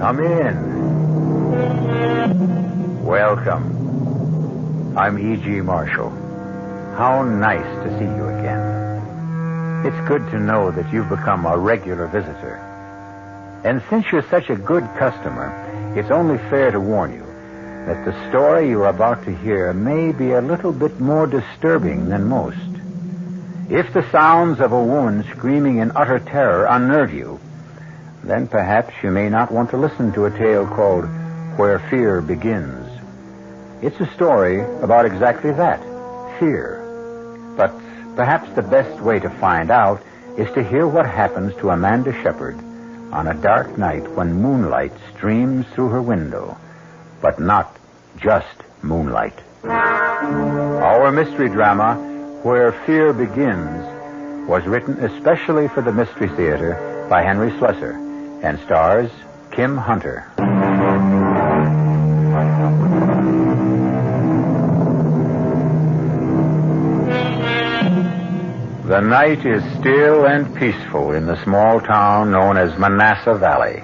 Come in. Welcome. I'm E.G. Marshall. How nice to see you again. It's good to know that you've become a regular visitor. And since you're such a good customer, it's only fair to warn you that the story you're about to hear may be a little bit more disturbing than most. If the sounds of a woman screaming in utter terror unnerve you, then perhaps you may not want to listen to a tale called Where Fear Begins. It's a story about exactly that, fear. But perhaps the best way to find out is to hear what happens to Amanda Shepard on a dark night when moonlight streams through her window. But not just moonlight. Our mystery drama, Where Fear Begins, was written especially for the Mystery Theater by Henry Slessor and stars Kim Hunter. The night is still and peaceful in the small town known as Manassas Valley.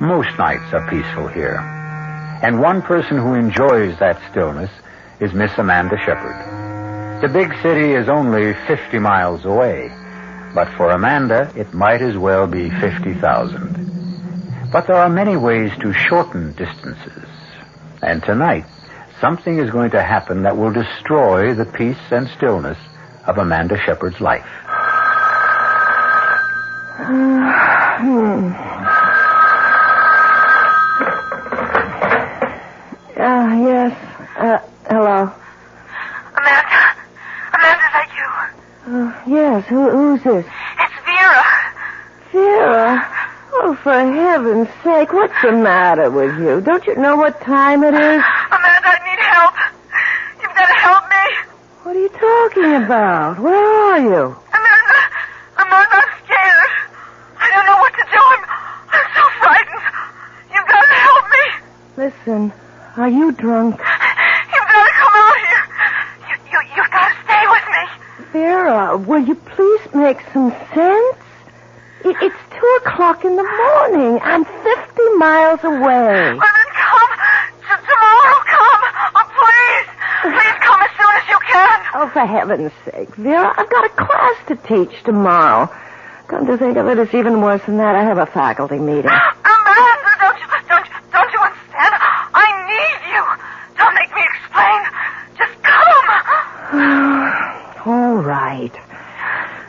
Most nights are peaceful here. And one person who enjoys that stillness is Miss Amanda Shepard. The big city is only 50 miles away, but for Amanda, it might as well be 50,000. But there are many ways to shorten distances. And tonight, something is going to happen that will destroy the peace and stillness of Amanda Shepard's life. Yes. Hello. Amanda, is that you? Yes. Who's this? It's Vera. Vera? Oh, for heaven's sake, what's the matter with you? Don't you know what time it is? Amanda, I need help. You've got to help me. What are you talking about? Where are you? Amanda, I'm scared. I don't know what to do. I'm so frightened. You've got to help me. Listen, are you drunk? You've got to come out here. You've got to stay with me. Vera, will you please make some sense? It's 2:00 in the morning. I'm 50 miles away. Well, then come. Tomorrow, come. Oh, please. Please come as soon as you can. Oh, for heaven's sake, Vera, I've got a class to teach tomorrow. Come to think of it, it's even worse than that. I have a faculty meeting. Amanda, don't you understand? I need you. Don't make me explain. Just come. All right.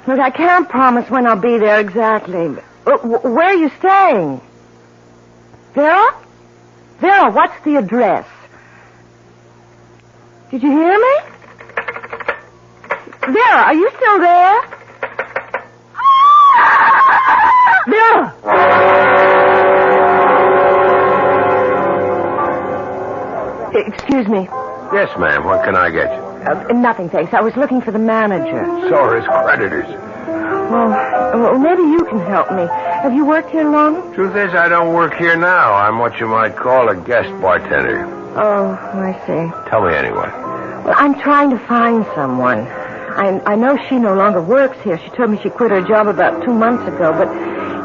Look, I can't promise when I'll be there exactly. Where are you staying? Vera? Vera, what's the address? Did you hear me? Vera, are you still there? Vera! Excuse me. Yes, ma'am. What can I get you? Nothing, thanks. I was looking for the manager. So are his creditors. Well, maybe you can help me. Have you worked here long? Truth is, I don't work here now. I'm what you might call a guest bartender. Oh, I see. Tell me anyway. Well, I'm trying to find someone. I know she no longer works here. She told me she quit her job about 2 months ago, but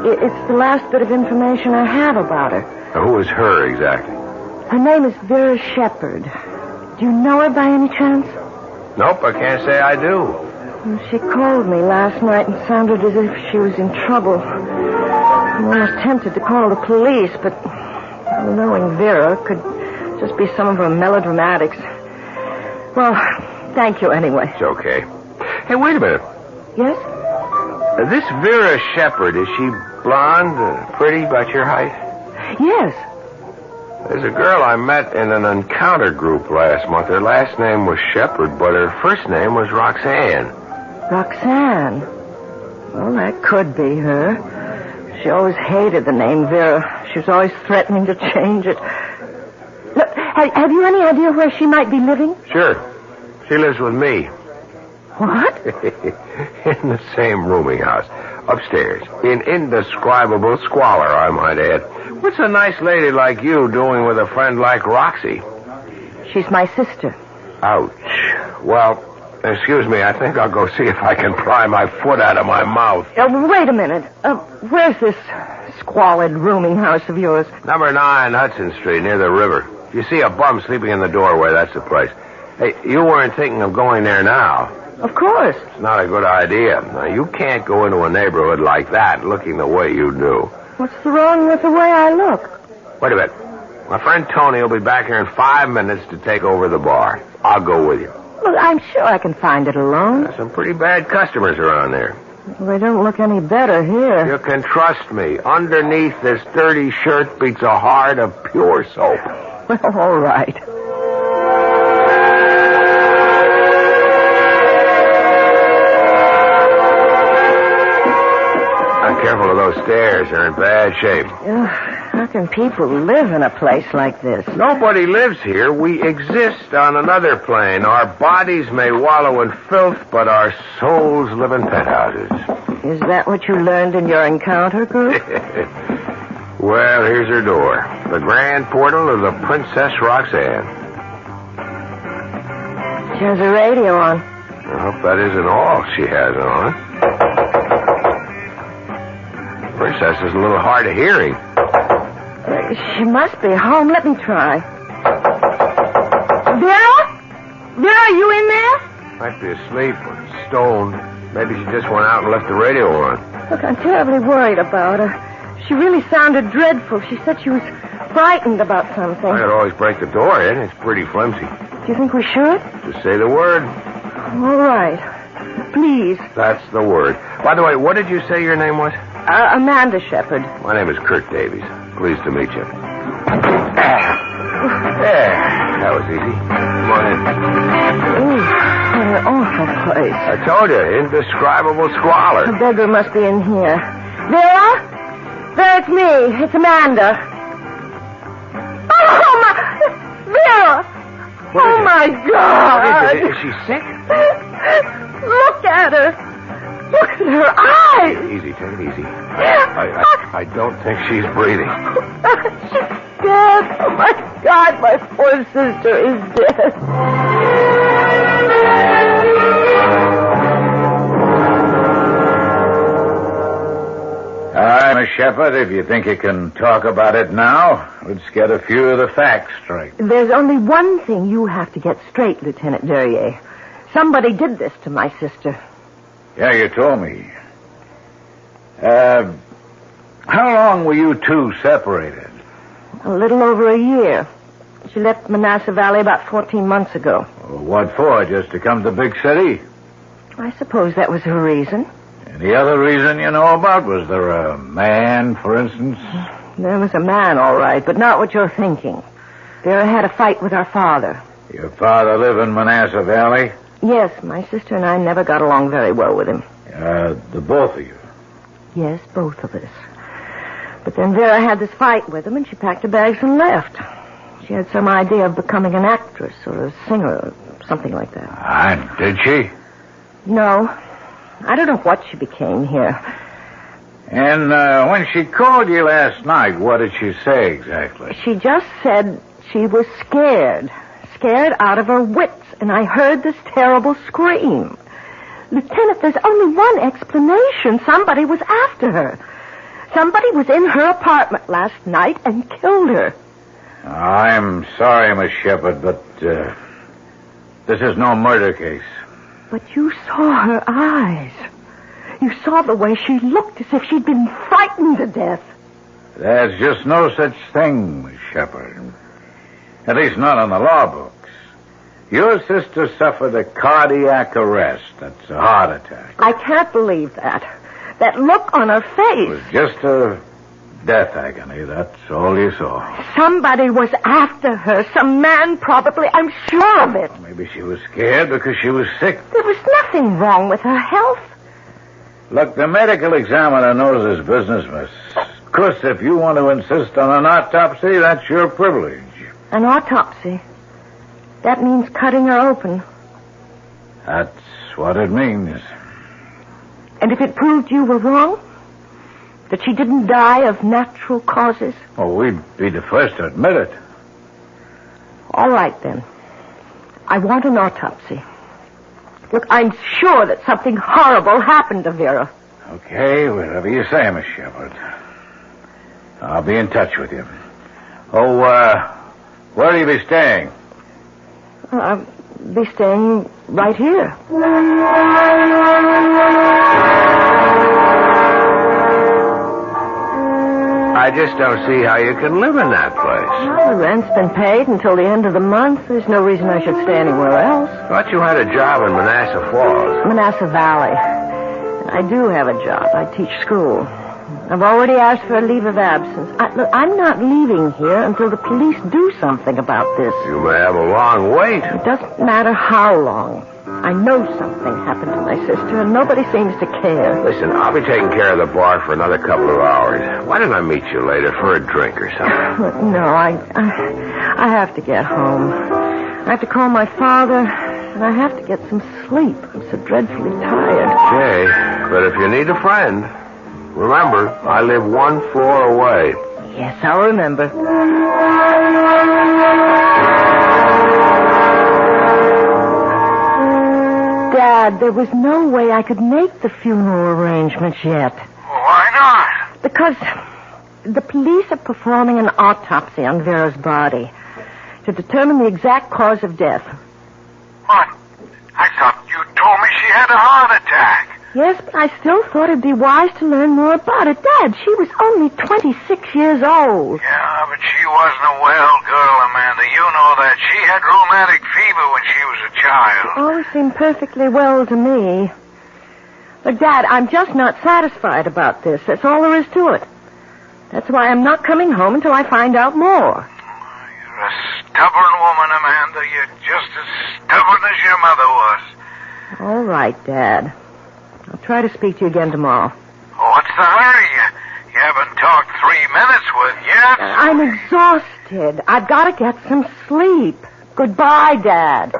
it's the last bit of information I have about her. Now, who is her exactly? Her name is Vera Shepard. Do you know her by any chance? Nope, I can't say I do. Well, she called me last night and sounded as if she was in trouble. I'm almost tempted to call the police, but knowing Vera could just be some of her melodramatics. Well, thank you anyway. It's okay. Hey, wait a minute. Yes? This Vera Shepard, is she blonde, pretty, about your height? Yes. There's a girl I met in an encounter group last month. Her last name was Shepard, but her first name was Roxanne. Roxanne? Well, that could be her. She always hated the name Vera. She was always threatening to change it. Look, have you any idea where she might be living? Sure. She lives with me. What? In the same rooming house. Upstairs. In indescribable squalor, I might add. What's a nice lady like you doing with a friend like Roxy? She's my sister. Ouch. Well, Excuse me, I think I'll go see if I can pry my foot out of my mouth. Wait a minute. Where's this squalid rooming house of yours? Number 9 Hudson Street, near the river. If you see a bum sleeping in the doorway, that's the place. Hey, you weren't thinking of going there now. Of course. It's not a good idea. Now, you can't go into a neighborhood like that looking the way you do. What's wrong with the way I look? Wait a minute. My friend Tony will be back here in 5 minutes to take over the bar. I'll go with you. Well, I'm sure I can find it alone. There's some pretty bad customers around there. They don't look any better here. You can trust me. Underneath this dirty shirt beats a heart of pure soap. Well, all right. Careful of those stairs. They're in bad shape. How can people live in a place like this? Nobody lives here. We exist on another plane. Our bodies may wallow in filth, but our souls live in penthouses. Is that what you learned in your encounter group? Well, here's her door. The grand portal of the Princess Roxanne. She has a radio on. I hope that isn't all she has on. Princess is a little hard of hearing. She must be home. Let me try. Vera? Vera, you in there? Might be asleep or stoned. Maybe she just went out and left the radio on. Look, I'm terribly worried about her. She really sounded dreadful. She said she was frightened about something. I could always break the door in. It's pretty flimsy. Do you think we should? Just say the word. All right. Please. That's the word. By the way, what did you say your name was? Amanda Shepard. My name is Kurt Davies. Pleased to meet you. There. That was easy. Come on in. Ooh, what an awful place. I told you, indescribable squalor. A beggar must be in here. Vera? Vera, it's me. It's Amanda. Oh, my... Vera! Oh, my God! What is it? Is she sick? Look at her. Look at her eyes. Easy, take it easy. I don't think she's breathing. She's dead. Oh, my God, my poor sister is dead. All right, Miss Shepard, if you think you can talk about it now, let's get a few of the facts straight. There's only one thing you have to get straight, Lieutenant Duryea. Somebody did this to my sister. Yeah, you told me. How long were you two separated? A little over a year. She left Manassas Valley about 14 months ago. Well, what for? Just to come to the big city? I suppose that was her reason. Any other reason you know about? Was there a man, for instance? There was a man, all right, but not what you're thinking. Vera had a fight with our father. Your father lived in Manassas Valley? Yes, my sister and I never got along very well with him. The both of you? Yes, both of us. But then Vera had this fight with him, and she packed her bags and left. She had some idea of becoming an actress or a singer or something like that. Did she? No. I don't know what she became here. And when she called you last night, what did she say exactly? She just said she was scared. Scared out of her wits, and I heard this terrible scream. Lieutenant, there's only one explanation. Somebody was after her. Somebody was in her apartment last night and killed her. I'm sorry, Miss Shepard, but this is no murder case. But you saw her eyes. You saw the way she looked as if she'd been frightened to death. There's just no such thing, Miss Shepard. At least not in the law books. Your sister suffered a cardiac arrest. That's a heart attack. I can't believe that. That look on her face. It was just a death agony. That's all you saw. Somebody was after her. Some man, probably. I'm sure of it. Maybe she was scared because she was sick. There was nothing wrong with her health. Look, the medical examiner knows his business, miss. Of course, if you want to insist on an autopsy, that's your privilege. An autopsy? That means cutting her open. That's what it means. And if it proved you were wrong? That she didn't die of natural causes? Oh, we'd be the first to admit it. All right, then. I want an autopsy. Look, I'm sure that something horrible happened to Vera. Okay, whatever you say, Miss Shepard. I'll be in touch with you. Oh, where will you be staying? I'll be staying right here. I just don't see how you can live in that place. Well, the rent's been paid until the end of the month. There's no reason I should stay anywhere else. Thought you had a job in Manassas Falls. Manassas Valley. And I do have a job. I teach school. I've already asked for a leave of absence. Look, I'm not leaving here until the police do something about this. You may have a long wait. It doesn't matter how long. I know something happened to my sister, and nobody seems to care. Listen, I'll be taking care of the bar for another couple of hours. Why don't I meet you later for a drink or something? No, I have to get home. I have to call my father, and I have to get some sleep. I'm so dreadfully tired. Okay, but if you need a friend, remember, I live 1 floor away. Yes, I'll remember. Dad, there was no way I could make the funeral arrangements yet. Why not? Because the police are performing an autopsy on Vera's body to determine the exact cause of death. What? I thought you told me she had a heart attack. Yes, but I still thought it'd be wise to learn more about it. Dad, she was only 26 years old. Yeah, but she wasn't a well girl, Amanda. You know that. She had rheumatic fever when she was a child. Always seemed perfectly well to me. But, Dad, I'm just not satisfied about this. That's all there is to it. That's why I'm not coming home until I find out more. You're a stubborn woman, Amanda. You're just as stubborn as your mother was. All right, Dad. I'll try to speak to you again tomorrow. What's the hurry? You haven't talked 3 minutes with yet. I'm exhausted. I've got to get some sleep. Goodbye, Dad.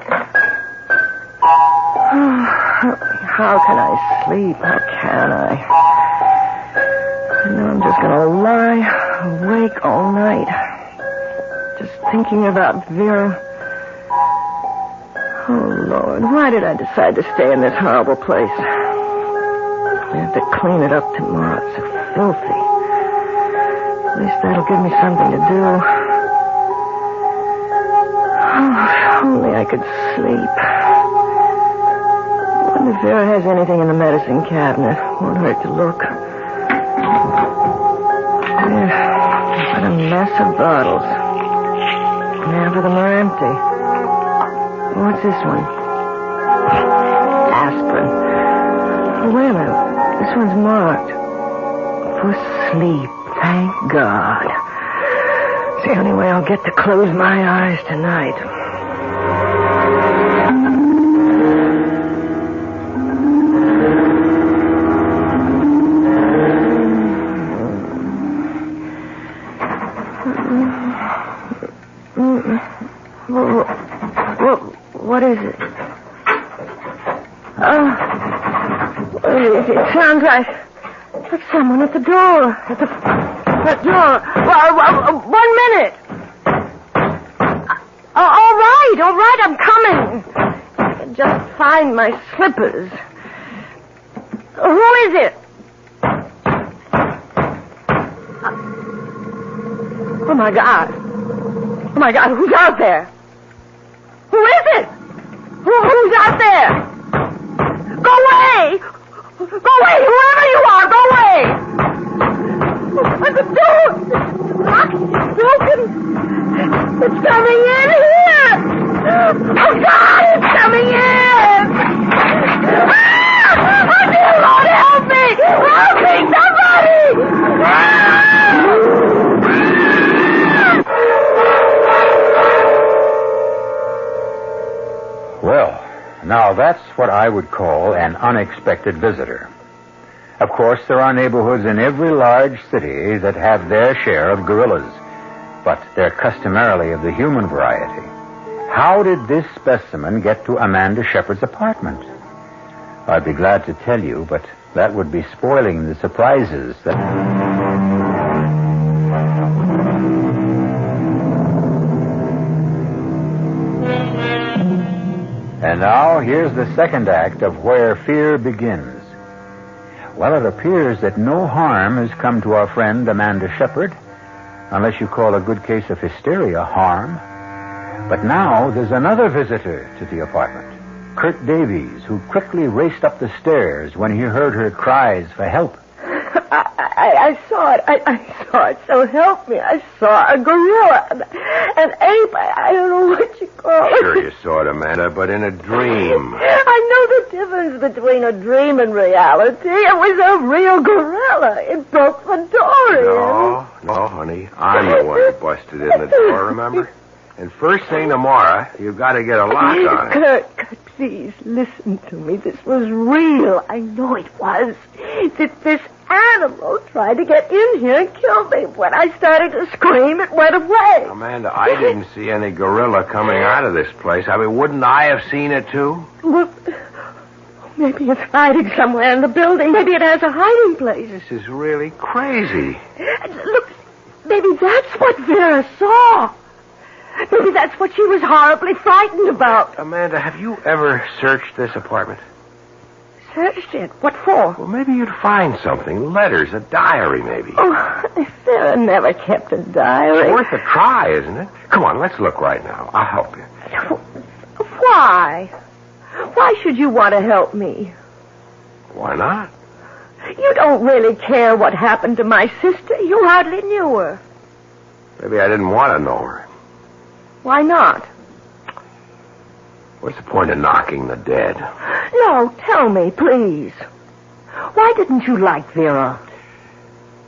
How can I sleep? How can I? I know I'm just going to lie awake all night. Just thinking about Vera. Oh, Lord, why did I decide to stay in this horrible place? I have to clean it up tomorrow. It's so filthy. At least that'll give me something to do. Oh, if only I could sleep. I wonder if Vera has anything in the medicine cabinet. Won't hurt to look. Yeah, what a mess of bottles. Half of them are empty. What's this one? Aspirin. Oh, wait a minute. This one's marked. For sleep. Thank God. It's the only way I'll get to close my eyes tonight. What is it? It sounds like someone at the door. At the front door. 1 minute. All right, I'm coming. I can just find my slippers. Who is it? Oh, my God. Oh, my God, who's out there? Who is it? Who's out there? Go away! Go away! Whoever you are, go away! The door! It's broken! It's coming in here! Oh, God! It's coming in! Ah! Oh, dear Lord, help me! Help me, somebody! Well, now that's what I would call an unexpected visitor. Of course, there are neighborhoods in every large city that have their share of gorillas, but they're customarily of the human variety. How did this specimen get to Amanda Shepard's apartment? I'd be glad to tell you, but that would be spoiling the surprises that... And now, here's the second act of Where Fear Begins. Well, it appears that no harm has come to our friend Amanda Shepard, unless you call a good case of hysteria harm. But now there's another visitor to the apartment, Kurt Davies, who quickly raced up the stairs when he heard her cries for help. I saw it. I saw it. So help me. I saw a gorilla. An ape. I don't know what you call it. Sure you saw it, Amanda, but in a dream. I know the difference between a dream and reality. It was a real gorilla. It broke the door in. No, honey. I'm the one who busted in the door, remember? And first thing tomorrow, you've got to get a lock on it. Kurt, please, listen to me. This was real. I know it was. This animal tried to get in here and kill me. When I started to scream, it went away. Amanda, I didn't see any gorilla coming out of this place. I mean, wouldn't I have seen it, too? Well, maybe it's hiding somewhere in the building. Maybe it has a hiding place. This is really crazy. Look, maybe that's what Vera saw. Maybe that's what she was horribly frightened about. Amanda, have you ever searched this apartment? Searched it? What for? Well, maybe you'd find something. Letters, a diary, maybe. Oh, Sarah never kept a diary. It's worth a try, isn't it? Come on, let's look right now. I'll help you. Why? Why should you want to help me? Why not? You don't really care what happened to my sister. You hardly knew her. Maybe I didn't want to know her. Why not? What's the point of knocking the dead? No, tell me, please. Why didn't you like Vera?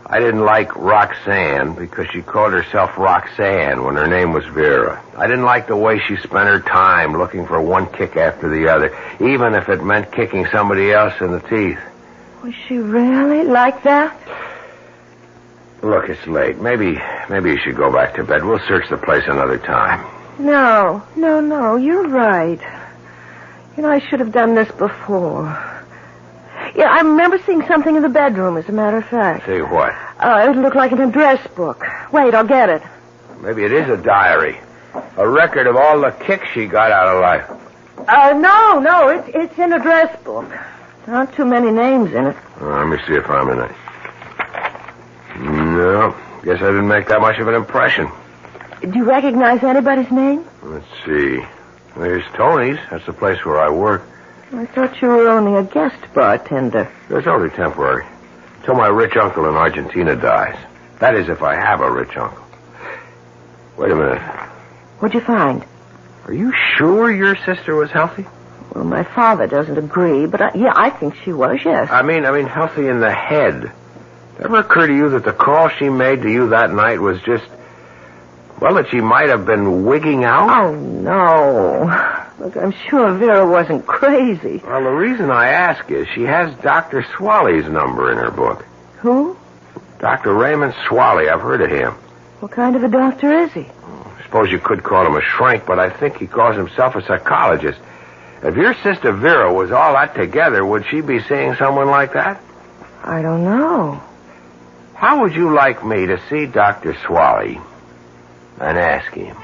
I didn't like Roxanne because she called herself Roxanne when her name was Vera. I didn't like the way she spent her time looking for one kick after the other, even if it meant kicking somebody else in the teeth. Was she really like that? Look, it's late. Maybe you should go back to bed. We'll search the place another time. No, you're right. You know, I should have done this before. Yeah, I remember seeing something in the bedroom, as a matter of fact. See what? It looked like an address book. Wait, I'll get it. Maybe it is a diary. A record of all the kicks she got out of life. No, it's an address book. Not too many names in it. Let me see if I'm in it. No, guess I didn't make that much of an impression. Do you recognize anybody's name? Let's see. There's Tony's. That's the place where I work. I thought you were only a guest bartender. That's only temporary. Till my rich uncle in Argentina dies. That is, if I have a rich uncle. Wait a minute. What'd you find? Are you sure your sister was healthy? Well, my father doesn't agree, but I think she was, yes. I mean healthy in the head. Ever occur to you that the call she made to you that night was just, well, that she might have been wigging out? Oh, no. Look, I'm sure Vera wasn't crazy. Well, the reason I ask is she has Dr. Swaley's number in her book. Who? Dr. Raymond Swaley. I've heard of him. What kind of a doctor is he? I suppose you could call him a shrink, but I think he calls himself a psychologist. If your sister Vera was all that together, would she be seeing someone like that? I don't know. How would you like me to see Dr. Swaley and ask him?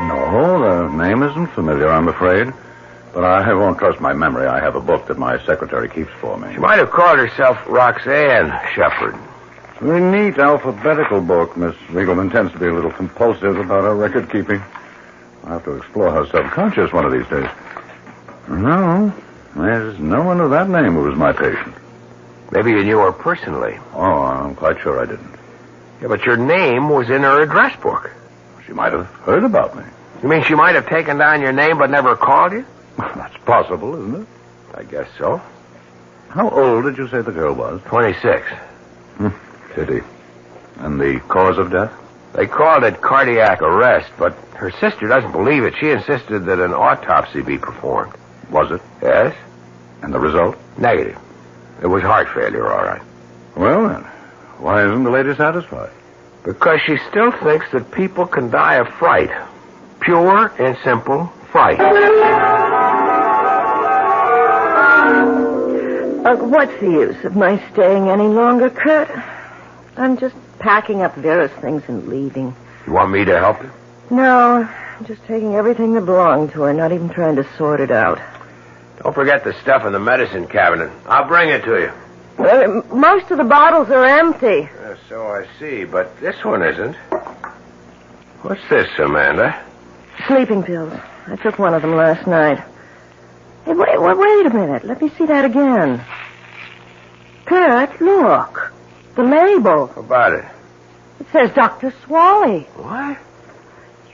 No, the name isn't familiar, I'm afraid. But I won't trust my memory. I have a book that my secretary keeps for me. She might have called herself Roxanne Shepard. It's a very neat alphabetical book. Miss Riegelman tends to be a little compulsive about her record keeping. I'll have to explore her subconscious one of these days. No, there's no one of that name who was my patient. Maybe you knew her personally. Oh, I'm quite sure I didn't. Yeah, but your name was in her address book. She might have heard about me. You mean she might have taken down your name but never called you? That's possible, isn't it? I guess so. How old did you say the girl was? 26. Pity. And the cause of death? They called it cardiac arrest, but her sister doesn't believe it. She insisted that an autopsy be performed. Was it? Yes. And the result? Negative. It was heart failure, all right. Well, then, why isn't the lady satisfied? Because she still thinks that people can die of fright. Pure and simple fright. What's the use of my staying any longer, Kurt? I'm just packing up Vera's things and leaving. You want me to help you? No, I'm just taking everything that belonged to her, not even trying to sort it out. Don't forget the stuff in the medicine cabinet. I'll bring it to you. Most of the bottles are empty. So I see, but this one isn't. What's this, Amanda? Sleeping pills. I took one of them last night. Hey, wait a minute. Let me see that again. Kurt, look. The label. How about it? It says Dr. Swally. What?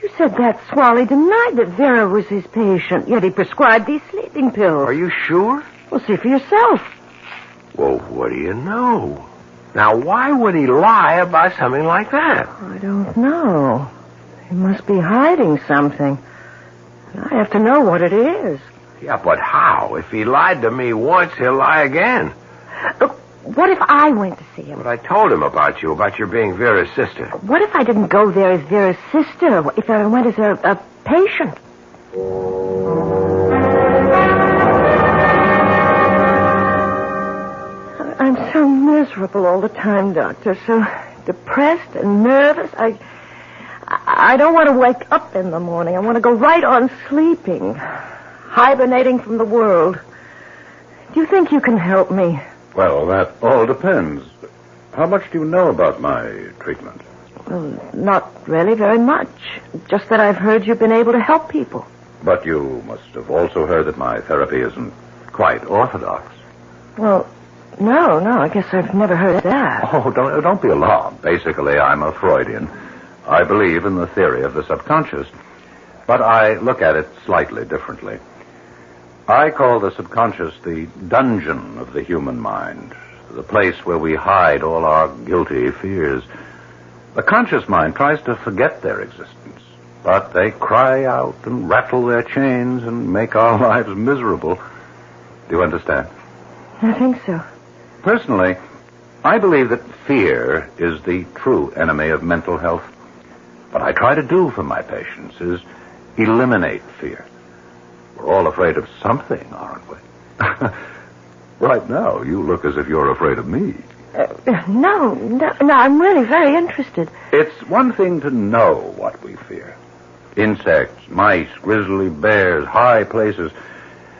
You said that Swally denied that Vera was his patient, yet he prescribed these sleeping pills. Are you sure? Well, see for yourself. Well, what do you know? Now, why would he lie about something like that? I don't know. He must be hiding something. I have to know what it is. Yeah, but how? If he lied to me once, he'll lie again. Look, what if I went to see him? But I told him about your being Vera's sister. What if I didn't go there as Vera's sister? If I went as a patient? I'm so miserable all the time, Doctor. So depressed and nervous. I don't want to wake up in the morning. I want to go right on sleeping, hibernating from the world. Do you think you can help me? Well, that all depends. How much do you know about my treatment? Well, not really very much. Just that I've heard you've been able to help people. But you must have also heard that my therapy isn't quite orthodox. Well, no, I guess I've never heard that. Oh, don't be alarmed. Basically, I'm a Freudian. I believe in the theory of the subconscious, but I look at it slightly differently. I call the subconscious the dungeon of the human mind, the place where we hide all our guilty fears. The conscious mind tries to forget their existence, but they cry out and rattle their chains and make our lives miserable. Do you understand? I think so. Personally, I believe that fear is the true enemy of mental health. What I try to do for my patients is eliminate fear. We're all afraid of something, aren't we? Right now, you look as if you're afraid of me. No, I'm really very interested. It's one thing to know what we fear. Insects, mice, grizzly bears, high places.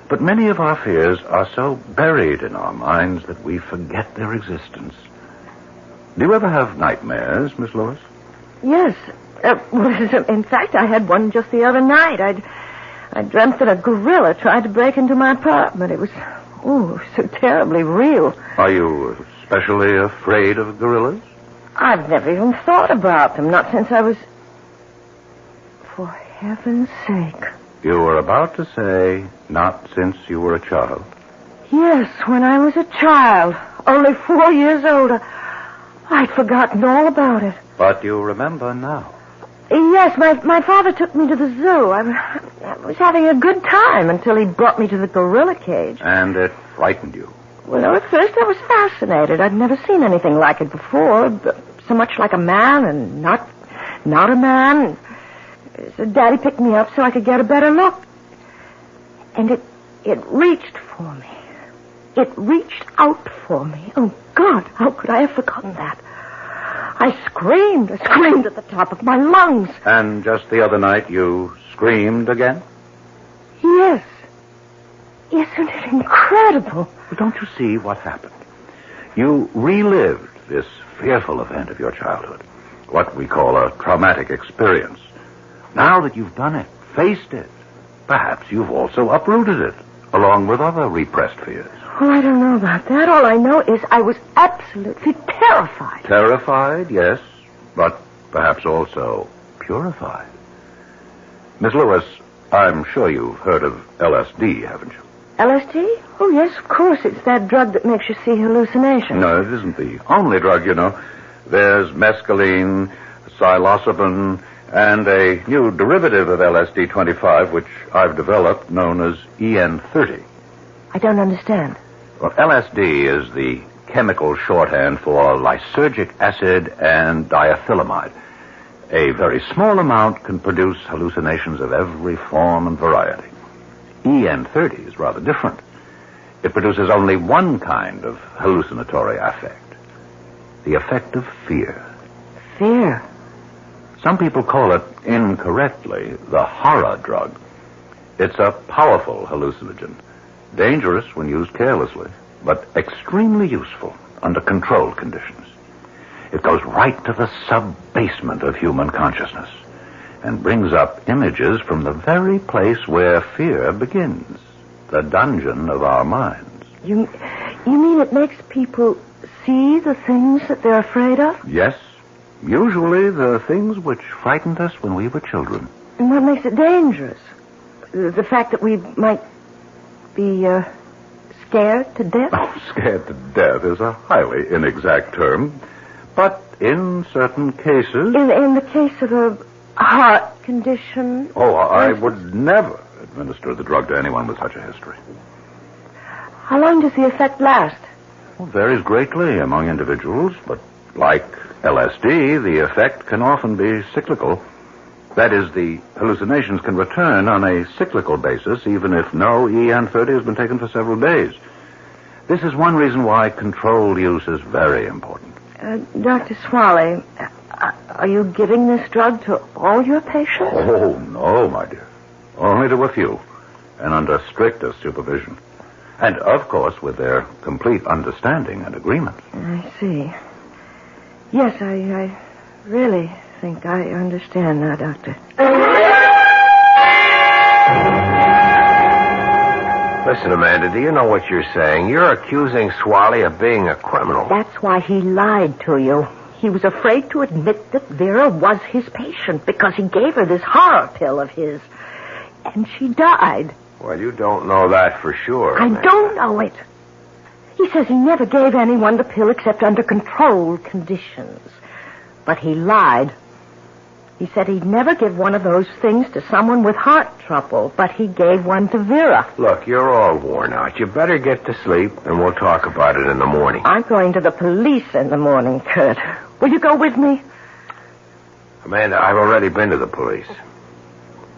But many of our fears are so buried in our minds that we forget their existence. Do you ever have nightmares, Miss Lewis? Yes. In fact, I had one just the other night. I dreamt that a gorilla tried to break into my apartment. It was so terribly real. Are you especially afraid of gorillas? I've never even thought about them, not since I was... For heaven's sake. You were about to say, not since you were a child. Yes, when I was a child, only 4 years old. I'd forgotten all about it. But you remember now. Yes, my father took me to the zoo. I was having a good time until he brought me to the gorilla cage. And it frightened you. Well, at first I was fascinated. I'd never seen anything like it before. So much like a man and not a man. So Daddy picked me up so I could get a better look. And it reached for me. It reached out for me. Oh, God, how could I have forgotten that? I screamed at the top of my lungs. And just the other night you screamed again? Yes. Isn't it incredible? But don't you see what happened? You relived this fearful event of your childhood, what we call a traumatic experience. Now that you've done it, faced it, perhaps you've also uprooted it, along with other repressed fears. Oh, I don't know about that. All I know is I was absolutely terrified. Terrified, yes, but perhaps also purified. Miss Lewis, I'm sure you've heard of LSD, haven't you? LSD? Oh, yes, of course. It's that drug that makes you see hallucinations. No, it isn't the only drug, you know. There's mescaline, psilocybin, and a new derivative of LSD-25, which I've developed, known as EN30. I don't understand. Well, LSD is the chemical shorthand for lysergic acid and diethylamide. A very small amount can produce hallucinations of every form and variety. EN30 is rather different. It produces only one kind of hallucinatory affect. The affect of fear. Fear? Some people call it, incorrectly, the horror drug. It's a powerful hallucinogen, dangerous when used carelessly, but extremely useful under controlled conditions. It goes right to the sub-basement of human consciousness and brings up images from the very place where fear begins, the dungeon of our minds. You mean it makes people see the things that they're afraid of? Yes, usually the things which frightened us when we were children. And what makes it dangerous? The fact that we might be scared to death? Oh, scared to death is a highly inexact term, but in certain cases... In the case of a heart condition? Oh, I would never administer the drug to anyone with such a history. How long does the effect last? Well, it varies greatly among individuals, but like LSD, the effect can often be cyclical. That is, the hallucinations can return on a cyclical basis, even if no EN30 has been taken for several days. This is one reason why controlled use is very important. Dr. Swally, are you giving this drug to all your patients? Oh, no, my dear. Only to a few, and under strictest supervision. And, of course, with their complete understanding and agreement. I see. Yes, I really think I understand now, Doctor. Listen, Amanda, do you know what you're saying? You're accusing Swally of being a criminal. That's why he lied to you. He was afraid to admit that Vera was his patient because he gave her this horror pill of his. And she died. Well, you don't know that for sure. I don't know it. He says he never gave anyone the pill except under controlled conditions. But he lied. He said he'd never give one of those things to someone with heart trouble, but he gave one to Vera. Look, you're all worn out. You better get to sleep, and we'll talk about it in the morning. I'm going to the police in the morning, Kurt. Will you go with me? Amanda, I've already been to the police.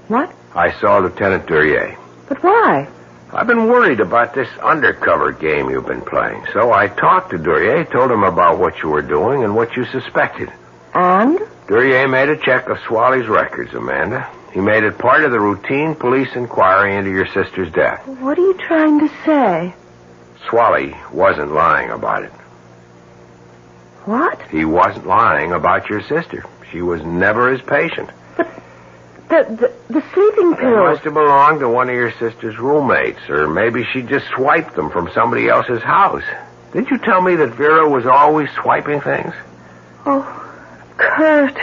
What? I saw Lieutenant Duryea. But why? I've been worried about this undercover game you've been playing. So I talked to Duryea, told him about what you were doing and what you suspected. And? Duryea made a check of Swally's records, Amanda. He made it part of the routine police inquiry into your sister's death. What are you trying to say? Swally wasn't lying about it. What? He wasn't lying about your sister. She was never his patient. But the sleeping They pills. must have belonged to one of your sister's roommates, or maybe she just swiped them from somebody else's house. Didn't you tell me that Vera was always swiping things? Oh, Kurt.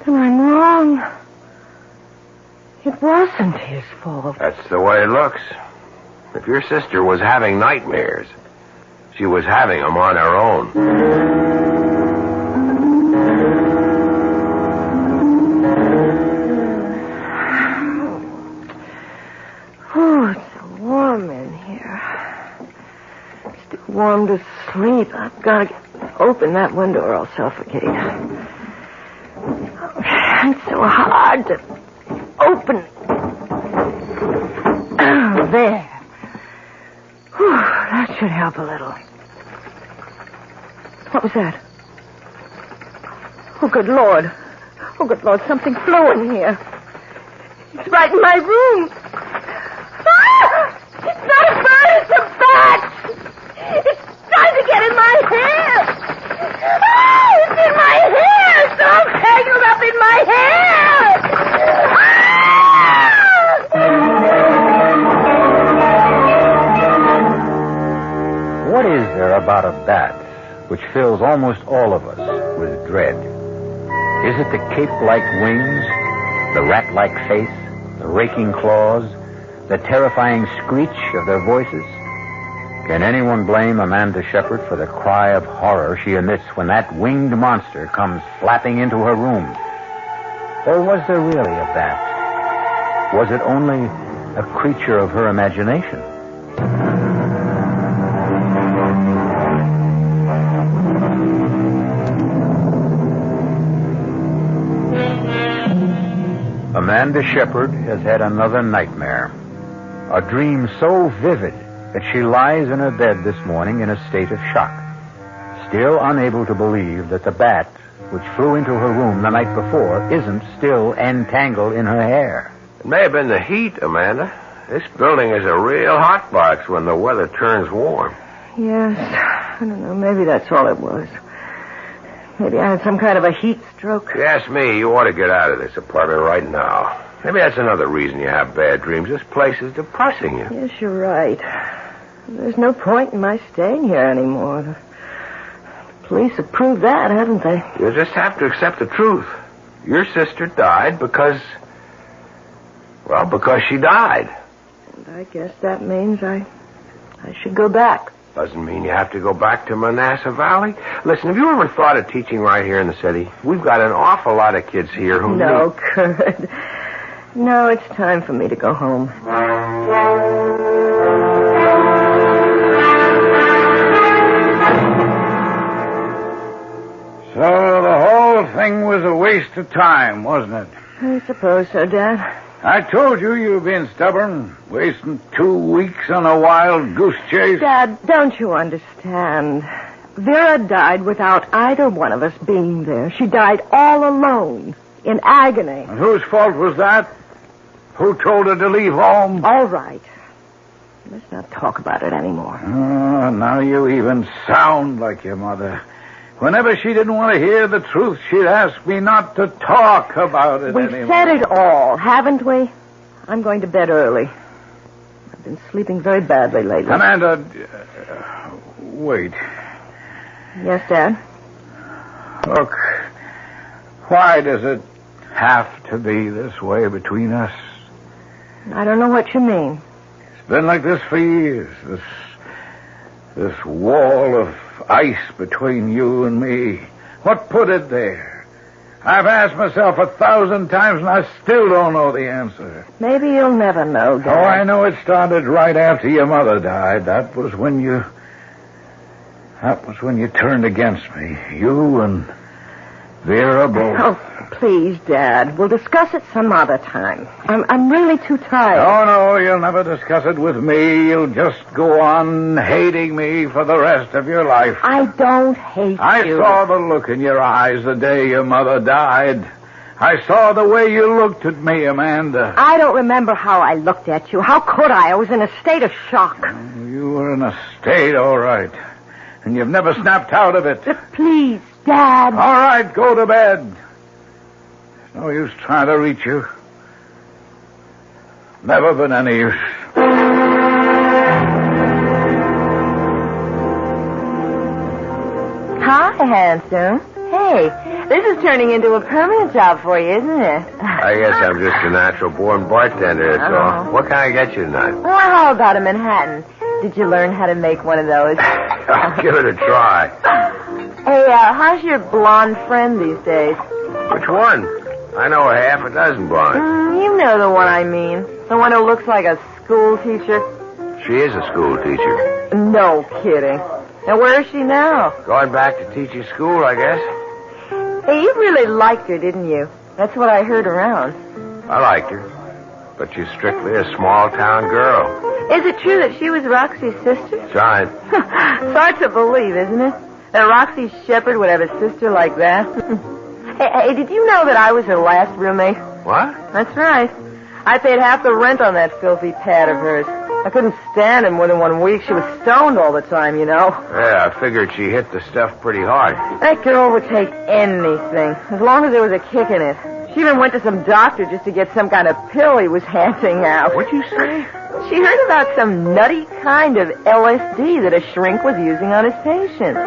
Then I'm wrong. It wasn't his fault. That's the way it looks. If your sister was having nightmares, she was having them on her own. Oh, it's so warm in here. It's too warm to sleep. I've got to open that window or I'll suffocate. It's so hard to open. Oh, there. Whew, that should help a little. What was that? Oh, good Lord. Oh, good Lord, something flew in here. It's right in my room. Ah! It's not a bird, it's a bat! It's trying to get in my hair! Ah! It's in my hair! It's all tangled up in my hair! Ah! What is there about a bat which fills almost all of us with dread? Is it the cape-like wings, the rat-like face, the raking claws, the terrifying screech of their voices? Can anyone blame Amanda Shepard for the cry of horror she emits when that winged monster comes flapping into her room? Or was there really a bat? Was it only a creature of her imagination? Amanda Shepard has had another nightmare. A dream so vivid that she lies in her bed this morning in a state of shock, still unable to believe that the bat which flew into her room the night before, isn't still entangled in her hair. It may have been the heat, Amanda. This building is a real hot box when the weather turns warm. Yes. I don't know. Maybe that's all it was. Maybe I had some kind of a heat stroke. If you ask me, you ought to get out of this apartment right now. Maybe that's another reason you have bad dreams. This place is depressing you. Yes, you're right. There's no point in my staying here anymore. The police have proved that, haven't they? You just have to accept the truth. Your sister died because she died. And I guess that means I should go back. Doesn't mean you have to go back to Manassas Valley. Listen, have you ever thought of teaching right here in the city? We've got an awful lot of kids here who... No, Kurt. No, it's time for me to go home. So the whole thing was a waste of time, wasn't it? I suppose so, Dad. I told you you've been stubborn, wasting 2 weeks on a wild goose chase. Dad, don't you understand? Vera died without either one of us being there. She died all alone, in agony. And whose fault was that? Who told her to leave home? All right. Let's not talk about it anymore. Oh, now you even sound like your mother. Whenever she didn't want to hear the truth, she'd ask me not to talk about it We've anymore. said it all, haven't we? I'm going to bed early. I've been sleeping very badly lately. Amanda, wait. Yes, Dad? Look, why does it have to be this way between us? I don't know what you mean. It's been like this for years. This wall of ice between you and me. What put it there? I've asked myself 1,000 times and I still don't know the answer. Maybe you'll never know, Dad. Oh, I know it started right after your mother died. That was when you turned against me. You and Vera both. Oh, please, Dad. We'll discuss it some other time. I'm really too tired. Oh, no, you'll never discuss it with me. You'll just go on hating me for the rest of your life. I don't hate I you. saw the look in your eyes the day your mother died. I saw the way you looked at me, Amanda. I don't remember how I looked at you. How could I? I was in a state of shock. You were in a state, all right. And you've never snapped out of it. Please, Dad. All right, go to bed. There's no use trying to reach you. Never been any use. Hi, handsome. Hey, this is turning into a permanent job for you, isn't it? I guess I'm just a natural-born bartender, that's all. What can I get you tonight? Well, how about a Manhattan? Did you learn how to make one of those? I'll give it a try. Hey, how's your blonde friend these days? Which one? I know a half a dozen blondes. You know the one I mean. The one who looks like a school teacher. She is a school teacher. No kidding. And where is she now? Going back to teaching school, I guess. Hey, you really liked her, didn't you? That's what I heard around. I liked her. But she's strictly a small-town girl. Is it true that she was Roxy's sister? That's right. It's hard to believe, isn't it? That Roxy Shepherd would have a sister like that. Hey, did you know that I was her last roommate? What? That's right. I paid half the rent on that filthy pad of hers. I couldn't stand it more than 1 week. She was stoned all the time, you know. Yeah, I figured she hit the stuff pretty hard. That girl would take anything, as long as there was a kick in it. She even went to some doctor just to get some kind of pill he was handing out. What'd you say? She heard about some nutty kind of LSD that a shrink was using on his patients.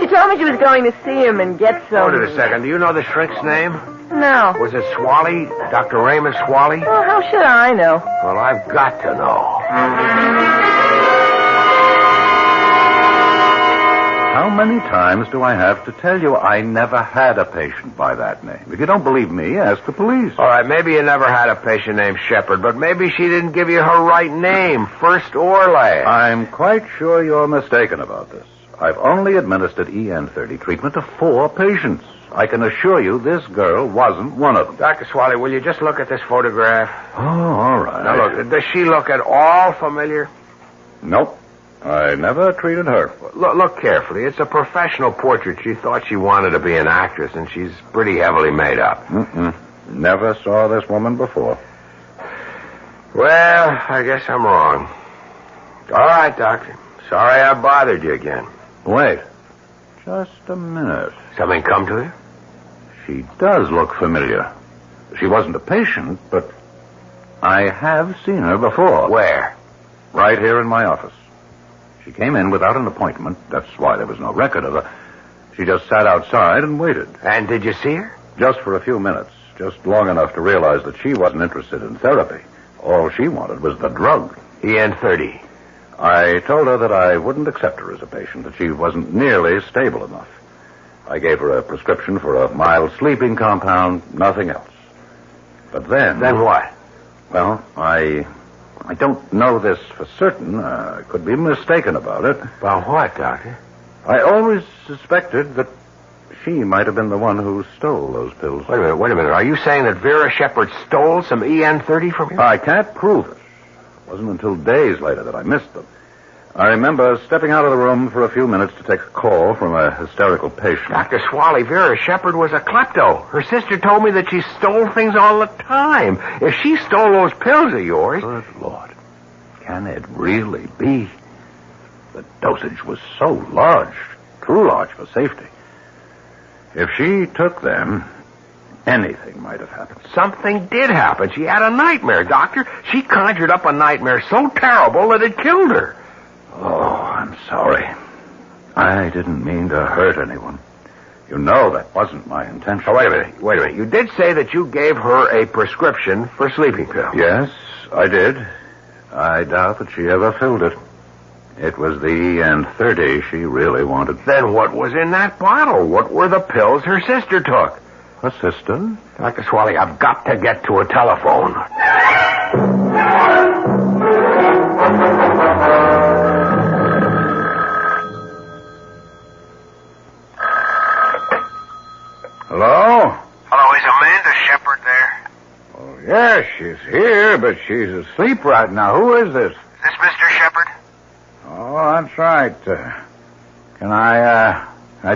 She told me she was going to see him and get some... Hold it a second. Do you know the shrink's name? No. Was it Swally? Dr. Raymond Swally? Well, how should I know? Well, I've got to know. How many times do I have to tell you I never had a patient by that name? If you don't believe me, ask the police. All right, maybe you never had a patient named Shepherd, but maybe she didn't give you her right name, first or last. I'm quite sure you're mistaken about this. I've only administered EN30 treatment to 4 patients. I can assure you this girl wasn't one of them. Dr. Swally, will you just look at this photograph? Oh, all right. Now, look, does she look at all familiar? Nope. I never treated her. Look carefully. It's a professional portrait. She thought she wanted to be an actress, and she's pretty heavily made up. Never saw this woman before. Well, I guess I'm wrong. All right, Doctor. Sorry I bothered you again. Wait. Just a minute. Something come to you? She does look familiar. She wasn't a patient, but I have seen her before. Where? Right here in my office. She came in without an appointment. That's why there was no record of her. She just sat outside and waited. And did you see her? Just for a few minutes. Just long enough to realize that she wasn't interested in therapy. All she wanted was the drug. EN30. I told her that I wouldn't accept her as a patient, that she wasn't nearly stable enough. I gave her a prescription for a mild sleeping compound, nothing else. But then... Then what? Well, I don't know this for certain. I could be mistaken about it. About what, Doctor? I always suspected that she might have been the one who stole those pills. Wait a minute. Are you saying that Vera Shepard stole some EN30 from you? I can't prove it. It wasn't until days later that I missed them. I remember stepping out of the room for a few minutes to take a call from a hysterical patient. Dr. Swally, Vera Shepard was a klepto. Her sister told me that she stole things all the time. If she stole those pills of yours... Good Lord. Can it really be? The dosage was so large. Too large for safety. If she took them, anything might have happened. Something did happen. She had a nightmare, Doctor. She conjured up a nightmare so terrible that it killed her. Oh, I'm sorry. I didn't mean to hurt anyone. You know that wasn't my intention. Oh, wait a minute. You did say that you gave her a prescription for sleeping pills. Yes, I did. I doubt that she ever filled it. It was the EN30 she really wanted. Then what was in that bottle? What were the pills her sister took? Her sister? Dr. Swally, I've got to get to a telephone. Hello? Hello, is Amanda Shepard there? Oh, yes, she's here, but she's asleep right now. Who is this? Is this Mr. Shepard? Oh, that's right. Can I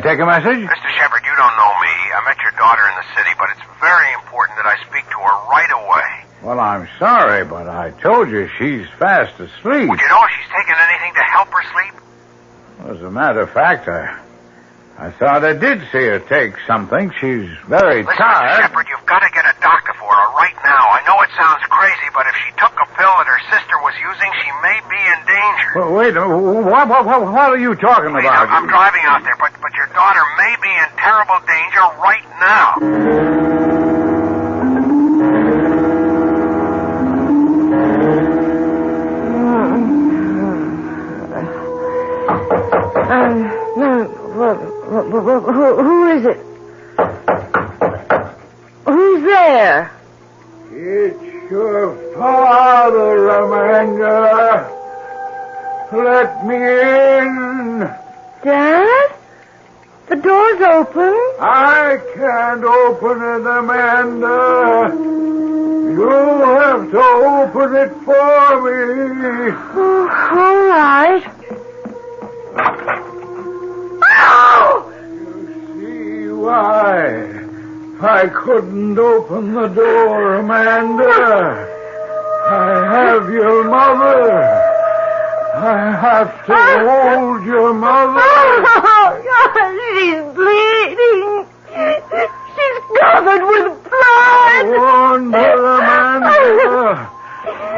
take a message? Mr. Shepard, you don't know me. I met your daughter in the city, but it's very important that I speak to her right away. Well, I'm sorry, but I told you she's fast asleep. Would you know if she's taken anything to help her sleep? As a matter of fact, I thought I did see her take something. She's very Listen, tired. Mr. Shepard, you've got to get a doctor for her right now. I know it sounds crazy, but if she took a pill that her sister was using, she may be in danger. Well, wait a minute. What are you talking Please, about? I'm driving out there, but your daughter may be in terrible danger right now. Who is it? Who's there? It's your father, Amanda. Let me in. Dad? The door's open. I can't open it, Amanda. You'll have to open it for me. Oh, all right. See why I couldn't open the door, Amanda. I have your mother. I have to hold your mother. Oh, God, she's bleeding. She's covered with blood. Wonder, Amanda.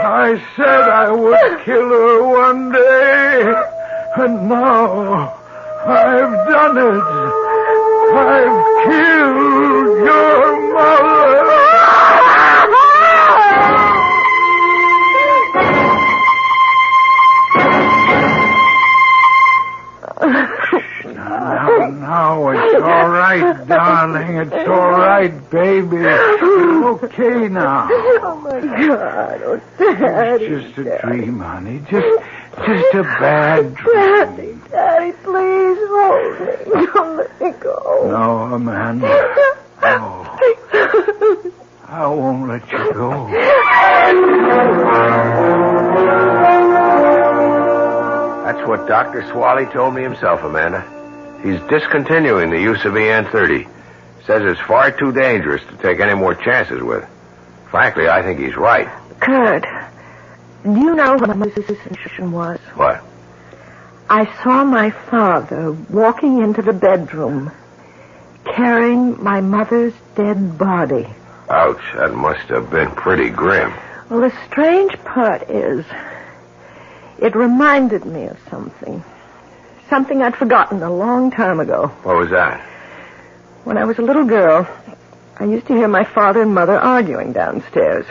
I said I would kill her one day, and now I've done it. I've killed your mother. Now, it's all right, darling. It's all right, baby. It's okay now. Oh, my God. Oh, Daddy. It's just a dream, honey. Just a bad dream. Daddy, please hold me. Don't let me go. No, Amanda. No. I won't let you go. That's what Dr. Swally told me himself, Amanda. He's discontinuing the use of EN30. Says it's far too dangerous to take any more chances with. Frankly, I think he's right. Kurt, do you know what my sensation was? What? I saw my father walking into the bedroom, carrying my mother's dead body. Ouch, that must have been pretty grim. Well, the strange part is, it reminded me of something. Something I'd forgotten a long time ago. What was that? When I was a little girl, I used to hear my father and mother arguing downstairs.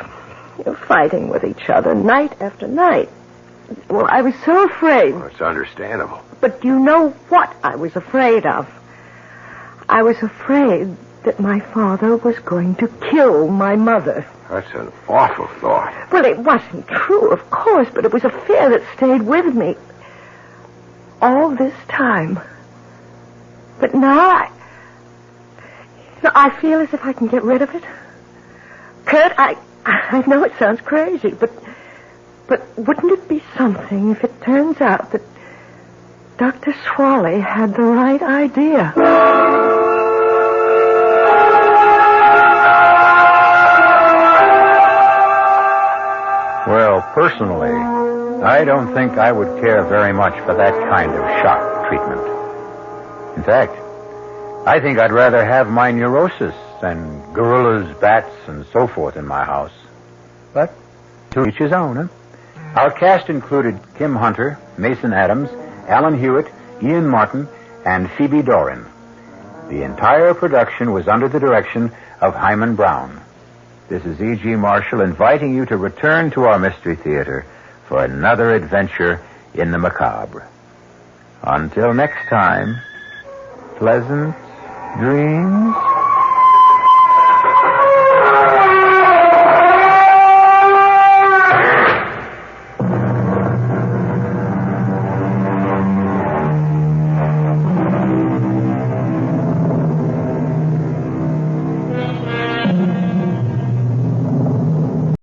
Fighting with each other night after night. Well, I was so afraid. Well, it's understandable. But you know what I was afraid of? I was afraid that my father was going to kill my mother. That's an awful thought. Well, it wasn't true, of course, but it was a fear that stayed with me all this time. But now I feel as if I can get rid of it. Kurt, I know it sounds crazy, but wouldn't it be something if it turns out that Dr. Swally had the right idea? Well, personally, I don't think I would care very much for that kind of shock treatment. In fact, I think I'd rather have my neurosis and gorillas, bats, and so forth in my house. But to each his own, huh? Our cast included Kim Hunter, Mason Adams, Alan Hewitt, Ian Martin, and Phoebe Doran. The entire production was under the direction of Hyman Brown. This is E.G. Marshall inviting you to return to our Mystery Theater for another adventure in the macabre. Until next time, pleasant dreams.